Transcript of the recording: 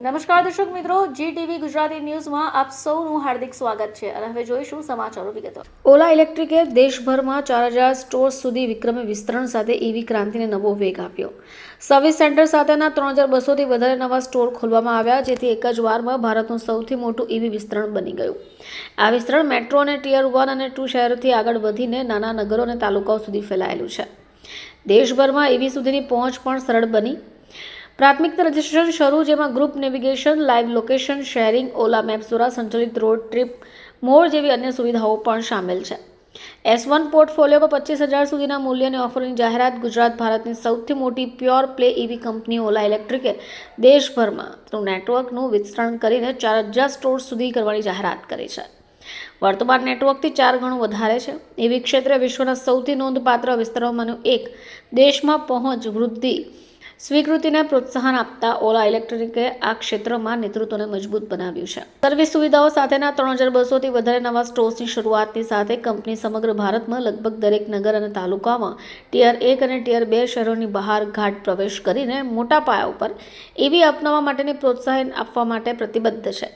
નમસ્કાર દર્શક મિત્રો, જી ટીવી ગુજરાતી ન્યૂઝમાં આપ સૌનું હાર્દિક સ્વાગત છે અને હવે જોઈશું સમાચારો વિગતો. ઓલા ઇલેક્ટ્રિકે દેશભરમાં 4000 સ્ટોર્સ સુધી વિક્રમી વિસ્તરણ સાથે ઈવી ક્રાંતિને નવો વેગ આપ્યો. સર્વિસ સેન્ટર સાથેના 3200થી વધારે નવા સ્ટોર ખોલવામાં આવ્યા, જેથી એક જ વારમાં ભારતનું સૌથી મોટું ઈવી વિસ્તરણ બની ગયું. આ વિસ્તરણ મેટ્રો અને ટિયર 1 અને 2 શહેરોથી આગળ વધીને નાના નગરો અને તાલુકાઓ સુધી ફેલાયેલું છે. દેશભરમાં ઈવી સુધીની પહોંચ પણ સરળ બની. પ્રાથમિક રજિસ્ટ્રેશન શરૂ, જેમાં group navigation, live location sharing, Ola maps દ્વારા સંચાલિત રોડ ટ્રીપ મોડ જેવી અન્ય સુવિધાઓ પણ સામેલ છે. S1 પોર્ટફોલિયો પર 25,000 સુધીના મૂલ્યની ઓફરની જાહેરાત. ગુજરાત ભારતની સૌથી મોટી પ્યોર પ્લે ઈવી કંપની ઓલા ઇલેક્ટ્રિકે દેશભરમાં તેનું નેટવર્કનું વિસ્તરણ કરીને 4000 સ્ટોર્સ સુધી કરવાની જાહેરાત કરી છે. વર્તમાન નેટવર્કથી 4 ગણું વધારે છે. ઈવી ક્ષેત્રે વિશ્વના સૌથી નોંધપાત્ર વિસ્તારોમાંનું એક. દેશમાં પહોંચ વૃદ્ધિ સ્વીકૃતિને પ્રોત્સાહન આપતા ઓલા ઇલેક્ટ્રિકે આ ક્ષેત્રમાં નેતૃત્વને મજબૂત બનાવ્યું છે. સર્વિસ સુવિધાઓ સાથેના 3200થી વધારે નવા સ્ટોર્સની શરૂઆતની સાથે કંપની સમગ્ર ભારતમાં લગભગ દરેક નગર અને તાલુકામાં ટિયર 1 અને ટિયર 2 શહેરોની બહાર ઘાટ પ્રવેશ કરીને મોટા પાયા ઉપર ઈવી અપનાવવા માટેની પ્રોત્સાહન આપવા માટે પ્રતિબદ્ધ છે.